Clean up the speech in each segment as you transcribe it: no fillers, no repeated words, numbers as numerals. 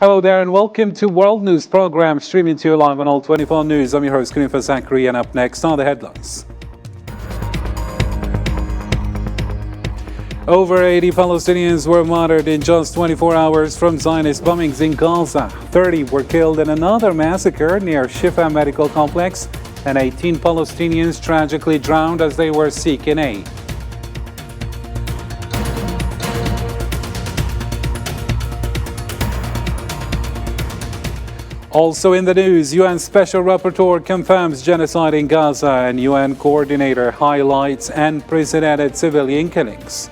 Hello there and welcome to World News Program, streaming to you live on All 24 News. I'm your host, Kunifa Zachary, and up next are the headlines. Over 80 Palestinians were martyred in just 24 hours from Zionist bombings in Gaza. 30 were killed in another massacre near Shifa Medical Complex, and 18 Palestinians tragically drowned as they were seeking aid. Also in the news, UN Special Rapporteur confirms genocide in Gaza, and UN Coordinator highlights unprecedented civilian killings.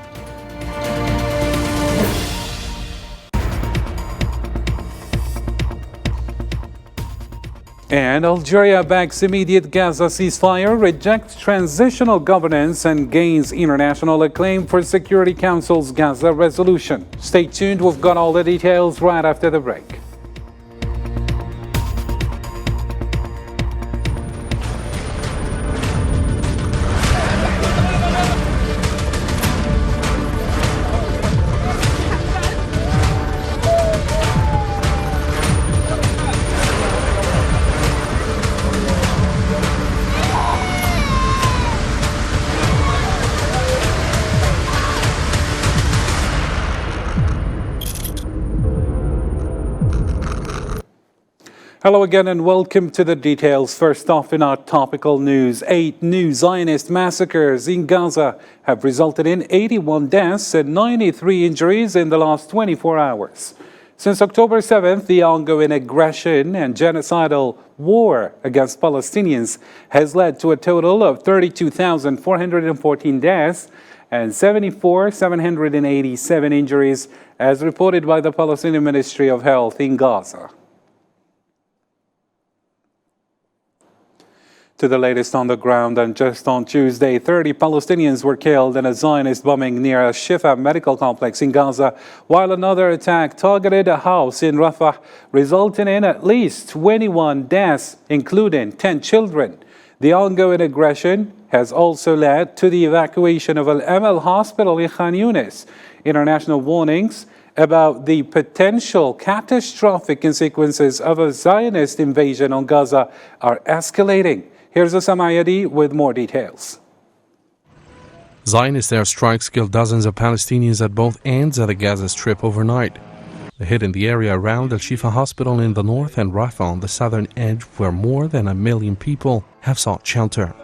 And Algeria backs immediate Gaza ceasefire, rejects transitional governance, and gains international acclaim for Security Council's Gaza resolution. Stay tuned, we've got all the details right after the break. Hello again and welcome to the details. First off in our topical news, 8 new Zionist massacres in Gaza have resulted in 81 deaths and 93 injuries in the last 24 hours. Since October 7th, the ongoing aggression and genocidal war against Palestinians has led to a total of 32,414 deaths and 74,787 injuries, as reported by the Palestinian Ministry of Health in Gaza. To the latest on the ground, and just on Tuesday, 30 Palestinians were killed in a Zionist bombing near a Shifa medical complex in Gaza, while another attack targeted a house in Rafah, resulting in at least 21 deaths, including 10 children. The ongoing aggression has also led to the evacuation of Al-Amal Hospital in Khan Yunis. International warnings about the potential catastrophic consequences of a Zionist invasion on Gaza are escalating. Here's Osama Ayadi with more details. Zionist airstrikes killed dozens of Palestinians at both ends of the Gaza Strip overnight. They hit in the area around Al-Shifa Hospital in the north and Rafah on the southern edge, where more than 1 million people have sought shelter.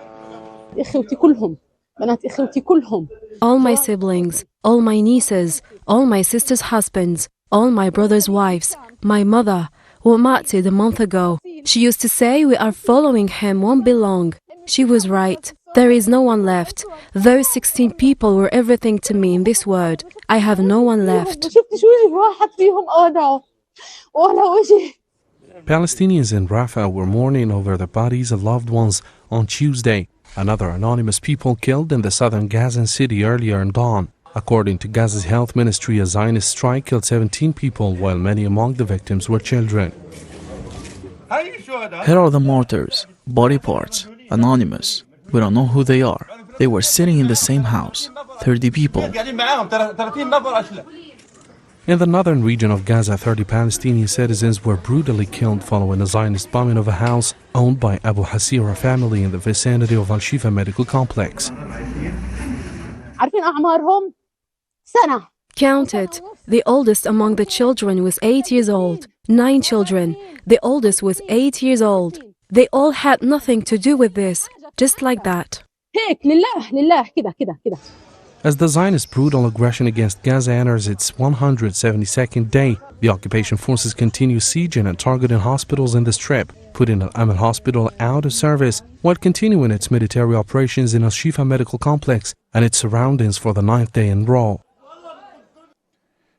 All my siblings, all my nieces, all my sister's husbands, all my brother's wives, my mother, who martyred a month ago. She used to say we are following him won't be long. She was right. There is no one left. Those 16 people were everything to me in this world. I have no one left. Palestinians in Rafah were mourning over the bodies of loved ones on Tuesday. Another anonymous people killed in the southern Gazan city earlier in dawn. According to Gaza's health ministry, a Zionist strike killed 17 people, while many among the victims were children. Here are the martyrs, body parts, anonymous. We don't know who they are. They were sitting in the same house, 30 people. In the northern region of Gaza, 30 Palestinian citizens were brutally killed following a Zionist bombing of a house owned by Abu Hasira family in the vicinity of Al-Shifa Medical Complex. Counted. The oldest among the children was 8 years old. 9 children. The oldest was 8 years old. They all had nothing to do with this, just like that. As the Zionist brutal aggression against Gaza enters its 172nd day, the occupation forces continue sieging and targeting hospitals in the Strip, putting Al-Amal Hospital out of service while continuing its military operations in Al-Shifa Medical Complex and its surroundings for the 9th day in a row.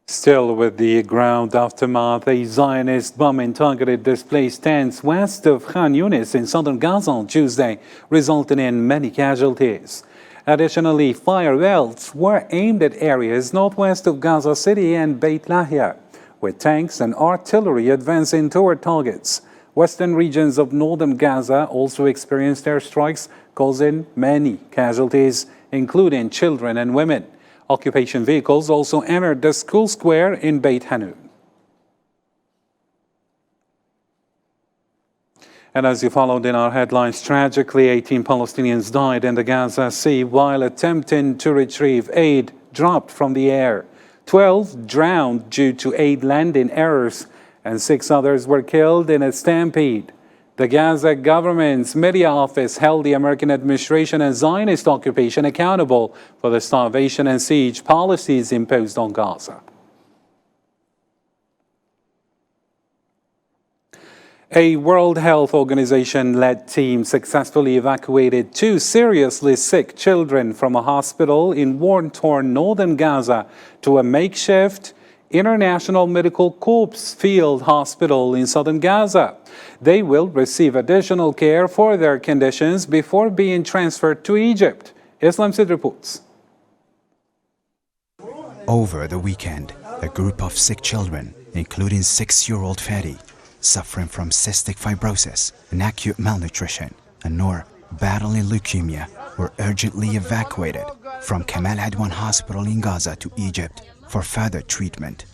Still with the ground aftermath, a Zionist bombing targeted displaced tents west of Khan Yunis in southern Gaza on Tuesday, resulting in many casualties. Additionally, fire belts were aimed at areas northwest of Gaza City and Beit Lahia, with tanks and artillery advancing toward targets. Western regions of northern Gaza also experienced airstrikes, causing many casualties, including children and women. Occupation vehicles also entered the school square in Beit Hanun. And as you followed in our headlines, tragically 18 Palestinians died in the Gaza Sea while attempting to retrieve aid dropped from the air. 12 drowned due to aid landing errors, and 6 others were killed in a stampede. The Gaza government's media office held the American administration and Zionist occupation accountable for the starvation and siege policies imposed on Gaza. A World Health Organization-led team successfully evacuated 2 seriously sick children from a hospital in war-torn northern Gaza to a makeshift International Medical Corps field hospital in southern Gaza. They will receive additional care for their conditions before being transferred to Egypt. Islam Sid reports. Over the weekend, a group of sick children, including 6-year-old Fadi, suffering from cystic fibrosis and acute malnutrition, and Noor, battling leukemia, were urgently evacuated from Kamal Adwan Hospital in Gaza to Egypt for further treatment.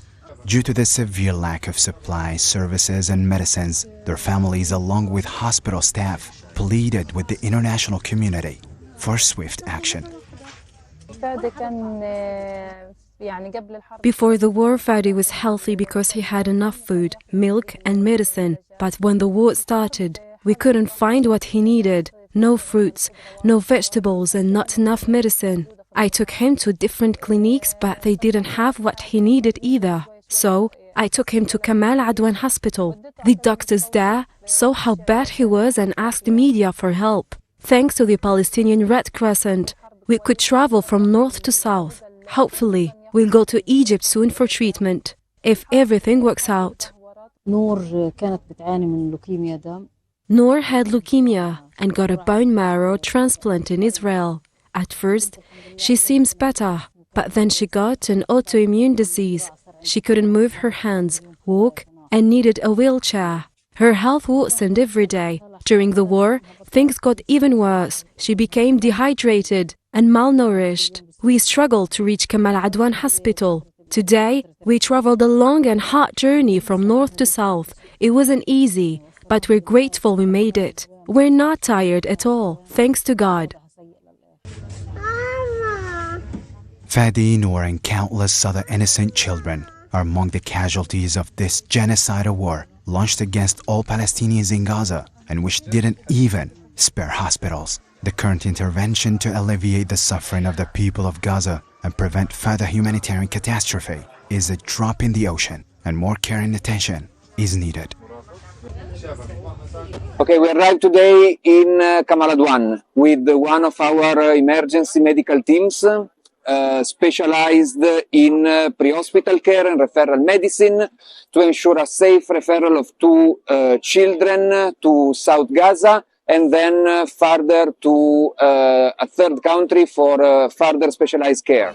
Due to the severe lack of supplies, services, and medicines, their families, along with hospital staff, pleaded with the international community for swift action. Before the war, Fadi was healthy because he had enough food, milk, and medicine. But when the war started, we couldn't find what he needed. No fruits, no vegetables, and not enough medicine. I took him to different clinics, but they didn't have what he needed either. So I took him to Kamal Adwan Hospital. The doctors there saw how bad he was and asked the media for help. Thanks to the Palestinian Red Crescent, we could travel from north to south. Hopefully, we'll go to Egypt soon for treatment, if everything works out. Noor had leukemia and got a bone marrow transplant in Israel. At first, she seems better, but then she got an autoimmune disease. She couldn't move her hands, walk, and needed a wheelchair. Her health worsened every day. During the war, things got even worse. She became dehydrated and malnourished. We struggled to reach Kamal Adwan Hospital. Today, we traveled a long and hard journey from north to south. It wasn't easy, but we're grateful we made it. We're not tired at all, thanks to God. Fadi, Noor, and countless other innocent children are among the casualties of this genocidal war launched against all Palestinians in Gaza, and which didn't even spare hospitals. The current intervention to alleviate the suffering of the people of Gaza and prevent further humanitarian catastrophe is a drop in the ocean, and more care and attention is needed. Okay, we arrived today in Kamal Adwan with one of our emergency medical teams specialized in pre-hospital care and referral medicine to ensure a safe referral of 2 children to South Gaza and then further to a third country for further specialized care.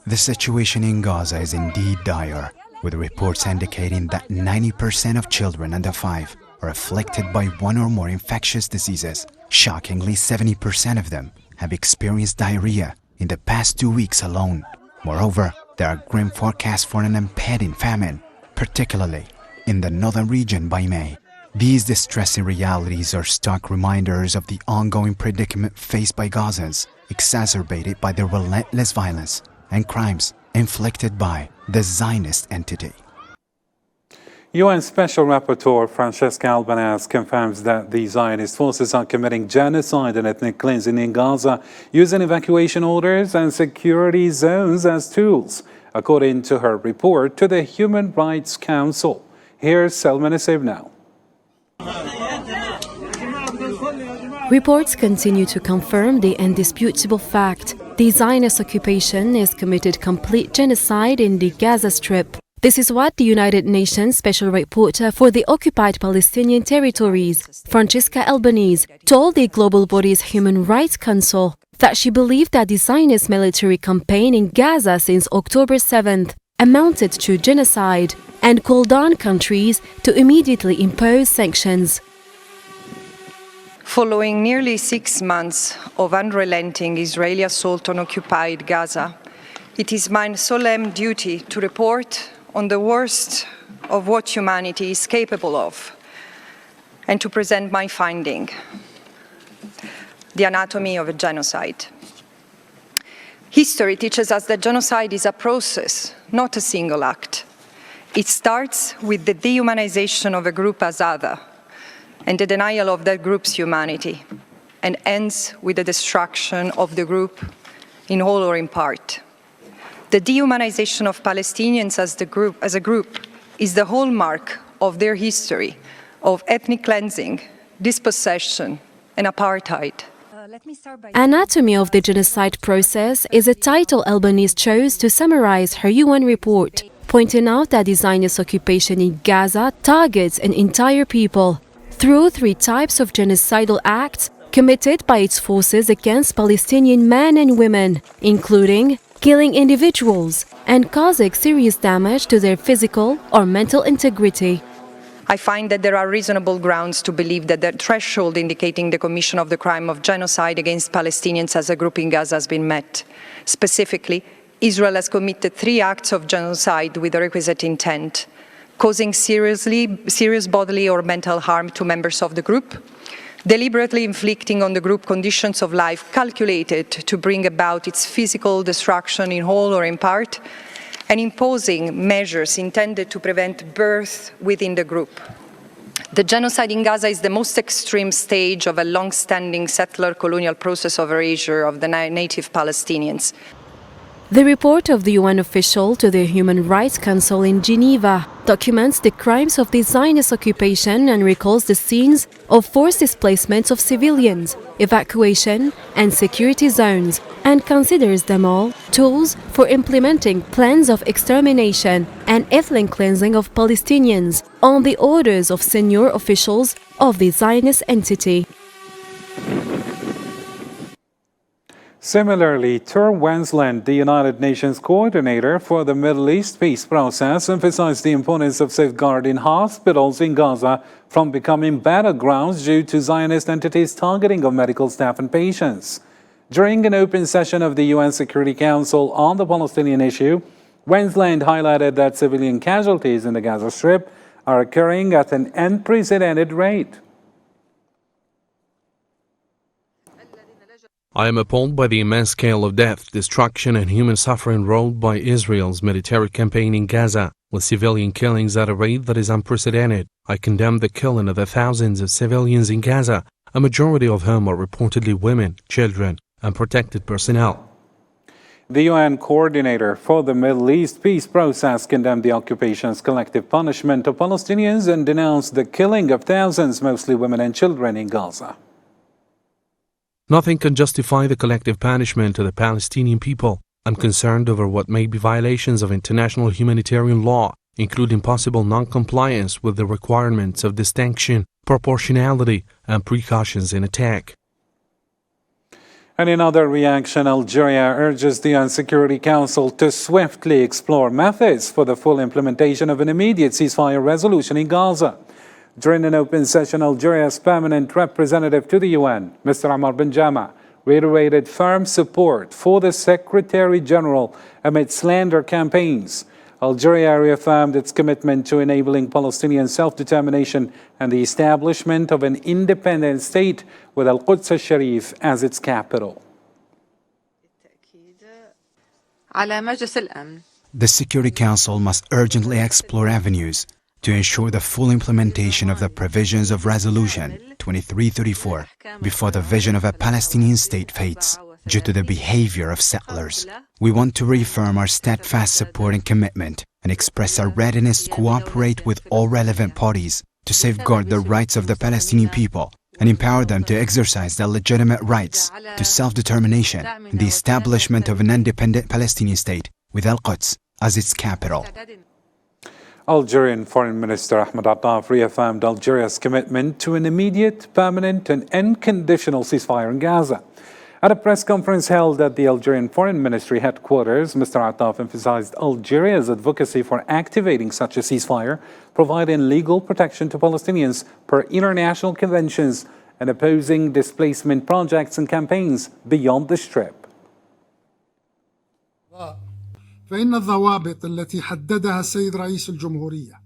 The situation in Gaza is indeed dire, with reports indicating that 90% of children under 5 are afflicted by one or more infectious diseases. Shockingly, 70% of them have experienced diarrhea in the past 2 weeks alone. Moreover, there are grim forecasts for an impending famine, particularly in the northern region by May. These distressing realities are stark reminders of the ongoing predicament faced by Gazans, exacerbated by the relentless violence and crimes inflicted by the Zionist entity. UN Special Rapporteur Francesca Albanese confirms that the Zionist forces are committing genocide and ethnic cleansing in Gaza, using evacuation orders and security zones as tools, according to her report to the Human Rights Council. Here's Selma Nasib now. Reports continue to confirm the indisputable fact. The Zionist occupation is committed complete genocide in the Gaza Strip. This is what the United Nations Special Rapporteur for the occupied Palestinian territories, Francesca Albanese, told the global body's Human Rights Council that she believed that the Zionist military campaign in Gaza since October 7th amounted to genocide and called on countries to immediately impose sanctions. Following nearly 6 months of unrelenting Israeli assault on occupied Gaza, it is my solemn duty to report on the worst of what humanity is capable of, and to present my finding, the anatomy of a genocide. History teaches us that genocide is a process, not a single act. It starts with the dehumanization of a group as other and the denial of that group's humanity, and ends with the destruction of the group in whole or in part. The dehumanization of Palestinians as a group is the hallmark of their history of ethnic cleansing, dispossession, and apartheid. Anatomy of the Genocide Process is a title Albanese chose to summarize her UN report, pointing out that the Zionist occupation in Gaza targets an entire people through 3 types of genocidal acts committed by its forces against Palestinian men and women, including killing individuals and causing serious damage to their physical or mental integrity. I find that there are reasonable grounds to believe that the threshold indicating the commission of the crime of genocide against Palestinians as a group in Gaza has been met. Specifically, Israel has committed 3 acts of genocide with the requisite intent, causing serious bodily or mental harm to members of the group, deliberately inflicting on the group conditions of life calculated to bring about its physical destruction in whole or in part, and imposing measures intended to prevent birth within the group. The genocide in Gaza is the most extreme stage of a long-standing settler colonial process of erasure of the native Palestinians. The report of the UN official to the Human Rights Council in Geneva documents the crimes of the Zionist occupation and recalls the scenes of forced displacements of civilians, evacuation, and security zones, and considers them all tools for implementing plans of extermination and ethnic cleansing of Palestinians on the orders of senior officials of the Zionist entity. Similarly, Tur Wensland, the United Nations coordinator for the Middle East peace process, emphasized the importance of safeguarding hospitals in Gaza from becoming battlegrounds due to Zionist entities' targeting of medical staff and patients. During an open session of the UN Security Council on the Palestinian issue, Wensland highlighted that civilian casualties in the Gaza Strip are occurring at an unprecedented rate. I am appalled by the immense scale of death, destruction and human suffering wrought by Israel's military campaign in Gaza, with civilian killings at a rate that is unprecedented. I condemn the killing of the thousands of civilians in Gaza, a majority of whom are reportedly women, children, and protected personnel. The UN coordinator for the Middle East peace process condemned the occupation's collective punishment of Palestinians and denounced the killing of thousands, mostly women and children, in Gaza. Nothing can justify the collective punishment of the Palestinian people. I'm concerned over what may be violations of international humanitarian law, including possible non-compliance with the requirements of distinction, proportionality, and precautions in attack. And in other reaction, Algeria urges the UN Security Council to swiftly explore methods for the full implementation of an immediate ceasefire resolution in Gaza. During an open session, Algeria's permanent representative to the UN, Mr. Amar Ben Jama, reiterated firm support for the Secretary General amid slander campaigns. Algeria reaffirmed its commitment to enabling Palestinian self-determination and the establishment of an independent state with Al-Quds al-Sharif as its capital. The Security Council must urgently explore avenues to ensure the full implementation of the provisions of Resolution 2334 before the vision of a Palestinian state fades due to the behavior of settlers. We want to reaffirm our steadfast support and commitment and express our readiness to cooperate with all relevant parties to safeguard the rights of the Palestinian people and empower them to exercise their legitimate rights to self-determination and the establishment of an independent Palestinian state with Al-Quds as its capital. Algerian Foreign Minister Ahmed reaffirmed Algeria's commitment to an immediate, permanent and unconditional ceasefire in Gaza. At a press conference held at the Algerian Foreign Ministry headquarters, Mr. Attaf emphasized Algeria's advocacy for activating such a ceasefire, providing legal protection to Palestinians per international conventions, and opposing displacement projects and campaigns beyond the Strip. فإن الضوابط التي حددها السيد رئيس الجمهورية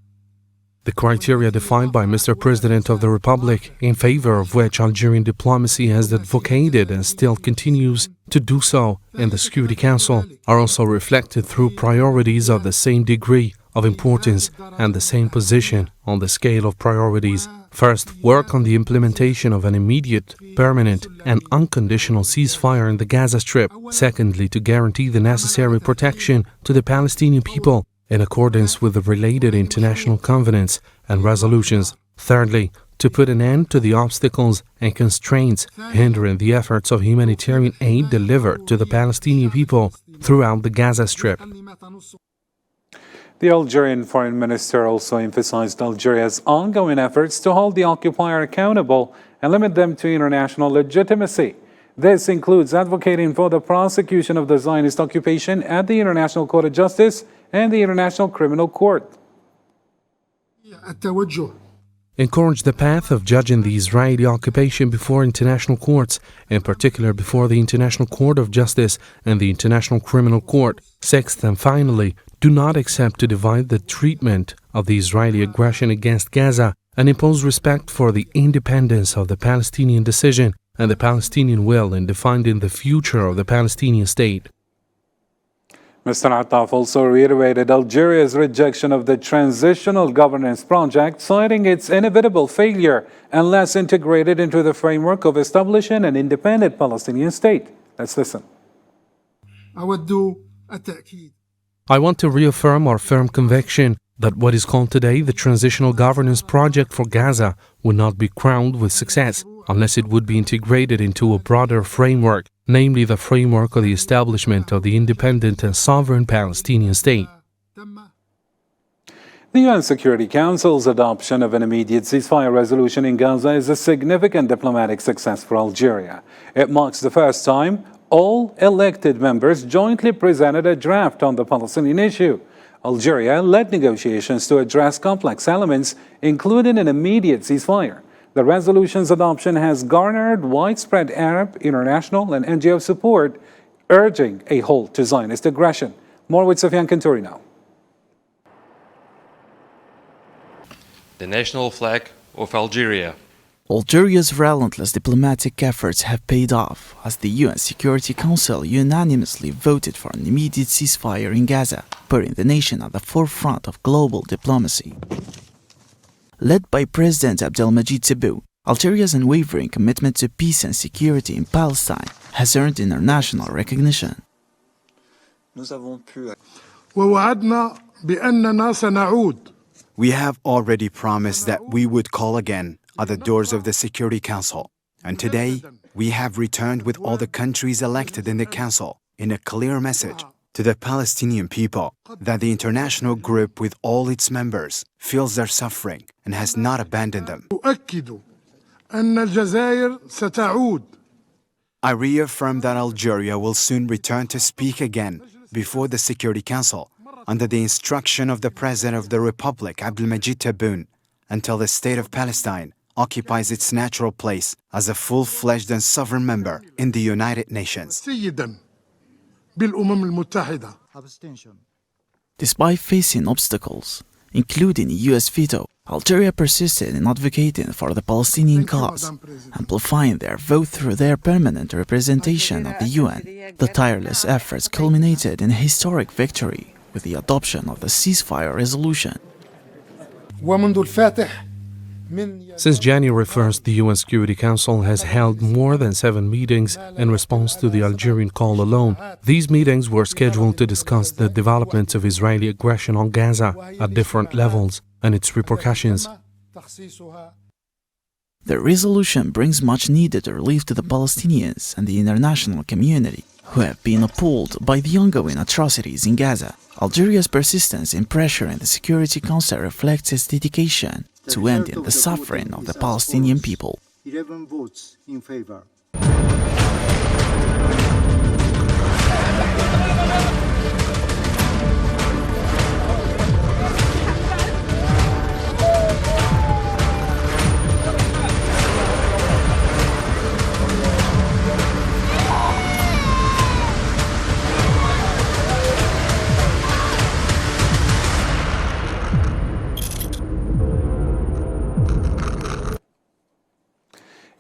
The criteria defined by Mr. President of the Republic, in favor of which Algerian diplomacy has advocated and still continues to do so in the Security Council, are also reflected through priorities of the same degree of importance and the same position on the scale of priorities. First, work on the implementation of an immediate, permanent, and unconditional ceasefire in the Gaza Strip. Secondly, to guarantee the necessary protection to the Palestinian people in accordance with the related international covenants and resolutions. Thirdly, to put an end to the obstacles and constraints hindering the efforts of humanitarian aid delivered to the Palestinian people throughout the Gaza Strip. The Algerian foreign minister also emphasized Algeria's ongoing efforts to hold the occupier accountable and limit them to international legitimacy. This includes advocating for the prosecution of the Zionist occupation at the International Court of Justice and the International Criminal Court. Encourage the path of judging the Israeli occupation before international courts, in particular before the International Court of Justice and the International Criminal Court. Sixth and finally, do not accept to divide the treatment of the Israeli aggression against Gaza and impose respect for the independence of the Palestinian decision and the Palestinian will in defining the future of the Palestinian state. Mr. Attaf also reiterated Algeria's rejection of the transitional governance project, citing its inevitable failure unless integrated into the framework of establishing an independent Palestinian state. Let's listen. I want to reaffirm our firm conviction that what is called today the Transitional Governance Project for Gaza would not be crowned with success unless it would be integrated into a broader framework, namely the framework of the establishment of the independent and sovereign Palestinian state. The UN Security Council's adoption of an immediate ceasefire resolution in Gaza is a significant diplomatic success for Algeria. It marks the first time all elected members jointly presented a draft on the Palestinian issue. Algeria led negotiations to address complex elements, including an immediate ceasefire. The resolution's adoption has garnered widespread Arab, international, and NGO support, urging a halt to Zionist aggression. More with Sofian Kanturi now. The national flag of Algeria. Algeria's relentless diplomatic efforts have paid off as the UN Security Council unanimously voted for an immediate ceasefire in Gaza, putting the nation at the forefront of global diplomacy. Led by President Abdelmajid Tebboune, Algeria's unwavering commitment to peace and security in Palestine has earned international recognition. We have already promised that we would call again at the doors of the Security Council, and today we have returned with all the countries elected in the Council in a clear message to the Palestinian people that the international group with all its members feels their suffering and has not abandoned them. I reaffirm that Algeria will soon return to speak again before the Security Council under the instruction of the President of the Republic, Abdelmajid Tebboune, until the State of Palestine occupies its natural place as a full-fledged and sovereign member in the United Nations. Despite facing obstacles, including a US veto, Algeria persisted in advocating for the Palestinian cause, amplifying their vote through their permanent representation of the UN. The tireless efforts culminated in a historic victory with the adoption of the ceasefire resolution. Since January 1st, the UN Security Council has held more than 7 meetings in response to the Algerian call alone. These meetings were scheduled to discuss the developments of Israeli aggression on Gaza at different levels and its repercussions. The resolution brings much-needed relief to the Palestinians and the international community, who have been appalled by the ongoing atrocities in Gaza. Algeria's persistence in pressuring the Security Council reflects its dedication to ending the suffering of the Palestinian people. 11 votes in favor.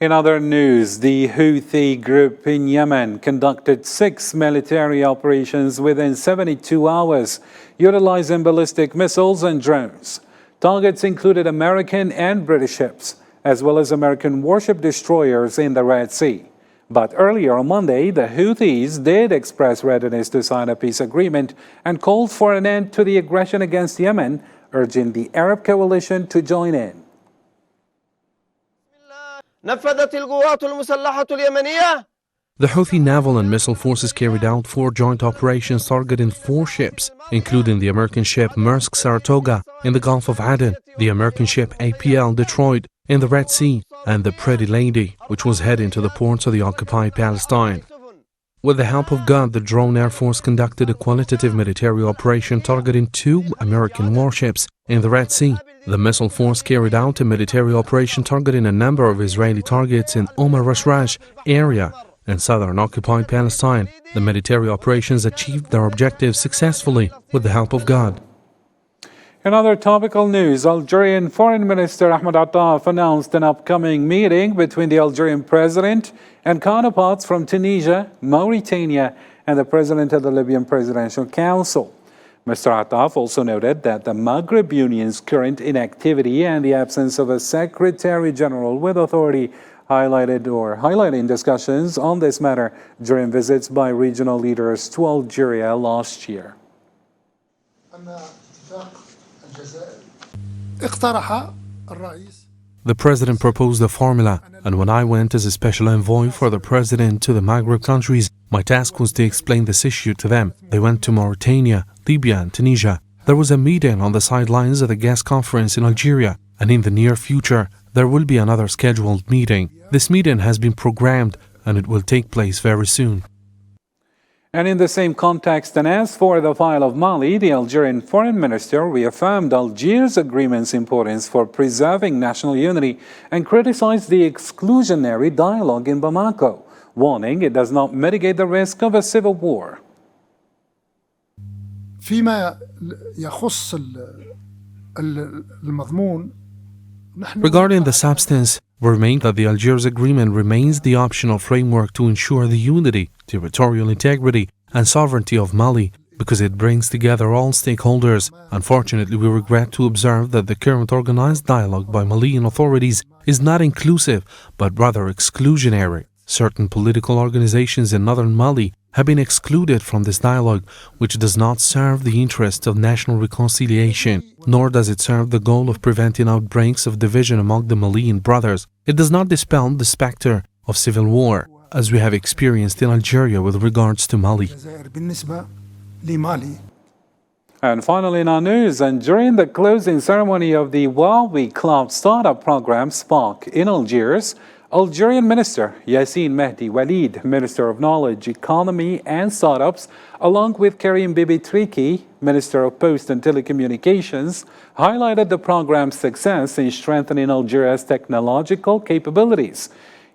In other news, the Houthi group in Yemen conducted 6 military operations within 72 hours, utilizing ballistic missiles and drones. Targets included American and British ships, as well as American warship destroyers in the Red Sea. But earlier on Monday, the Houthis did express readiness to sign a peace agreement and called for an end to the aggression against Yemen, urging the Arab coalition to join in. The Houthi naval and missile forces carried out 4 joint operations targeting 4 ships, including the American ship Maersk Saratoga in the Gulf of Aden, the American ship APL Detroit in the Red Sea, and the Pretty Lady, which was heading to the ports of the occupied Palestine. With the help of God, the drone air force conducted a qualitative military operation targeting 2 American warships in the Red Sea. The missile force carried out a military operation targeting a number of Israeli targets in Rashrash area in southern occupied Palestine. The military operations achieved their objectives successfully with the help of God. In other topical news, Algerian Foreign Minister Ahmed announced an upcoming meeting between the Algerian president and counterparts from Tunisia, Mauritania, and the president of the Libyan Presidential Council. Mr. Attaf also noted that the Maghreb Union's current inactivity and the absence of a Secretary General with authority highlighting discussions on this matter during visits by regional leaders to Algeria last year. The president proposed a formula, and when I went as a special envoy for the president to the Maghreb countries, my task was to explain this issue to them. They went to Mauritania, Libya, and Tunisia. There was a meeting on the sidelines of the guest conference in Algeria, and in the near future, there will be another scheduled meeting. This meeting has been programmed, and it will take place very soon. And in the same context, and as for the file of Mali, the Algerian foreign minister reaffirmed Algiers' agreement's importance for preserving national unity and criticized the exclusionary dialogue in Bamako, warning it does not mitigate the risk of a civil war. فيما يخص المضمون Regarding the substance, we remain that the Algiers Agreement remains the optional framework to ensure the unity, territorial integrity, and sovereignty of Mali, because it brings together all stakeholders. Unfortunately, we regret to observe that the current organized dialogue by Malian authorities is not inclusive, but rather exclusionary. Certain political organizations in northern Mali have been excluded from this dialogue, which does not serve the interest of national reconciliation, nor does it serve the goal of preventing outbreaks of division among the Malian brothers. It does not dispel the specter of civil war, as we have experienced in Algeria with regards to Mali. And finally in our news, and during the closing ceremony of the Huawei Cloud Startup Program Spark in Algiers, Algerian Minister Yassine Mehdi Walid, Minister of Knowledge, Economy and Startups, along with Karim Bibi Triki, Minister of Post and Telecommunications, highlighted the program's success in strengthening Algeria's technological capabilities.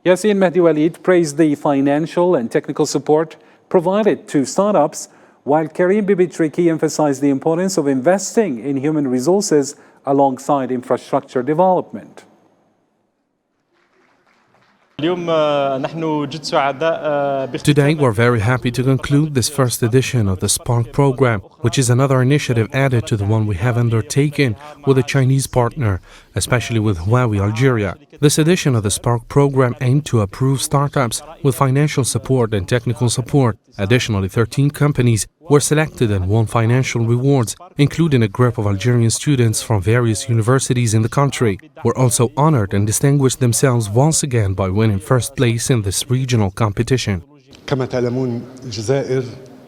Yassine Mehdi Walid praised the financial and technical support provided to startups, while Karim Bibi Triki emphasized the importance of investing in human resources alongside infrastructure development. Today, we're very happy to conclude this first edition of the Spark program, which is another initiative added to the one we have undertaken with a Chinese partner, especially with Huawei Algeria. This edition of the Spark program aimed to approve startups with financial support and technical support. Additionally, 13 companies were selected and won financial rewards, including a group of Algerian students from various universities in the country, were also honored and distinguished themselves once again by winning first place in this regional competition.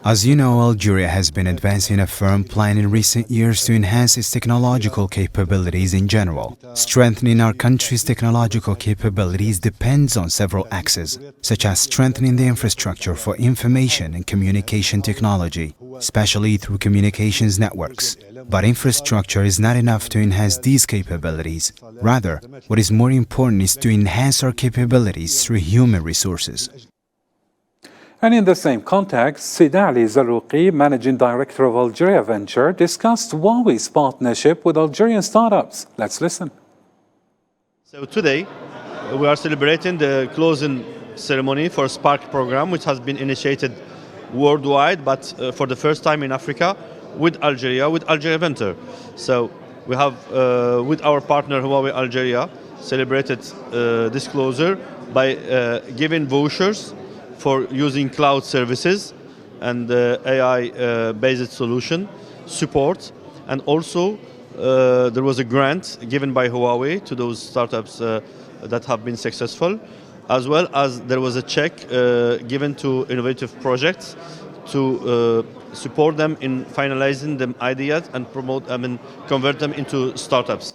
As you know, Algeria has been advancing a firm plan in recent years to enhance its technological capabilities in general. Strengthening our country's technological capabilities depends on several axes, such as strengthening the infrastructure for information and communication technology, especially through communications networks. But infrastructure is not enough to enhance these capabilities. Rather, what is more important is to enhance our capabilities through human resources. And in the same context, Sida Ali Zarouqi, Managing Director of Algeria Venture, discussed Huawei's partnership with Algerian startups. Let's listen. So today, we are celebrating the closing ceremony for Spark program, which has been initiated worldwide, but for the first time in Africa with Algeria, with Algeria Venture. So we have, with our partner Huawei Algeria, celebrated this closure by giving vouchers for using cloud services and AI-based solution support. And also there was a grant given by Huawei to those startups that have been successful, as well as there was a check given to innovative projects to support them in finalizing the ideas and promote them and convert them into startups.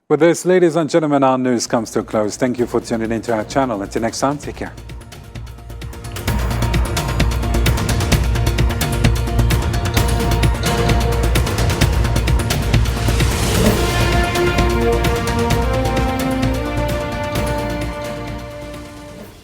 With this, ladies and gentlemen, our news comes to a close. Thank you for tuning into our channel. Until next time, take care.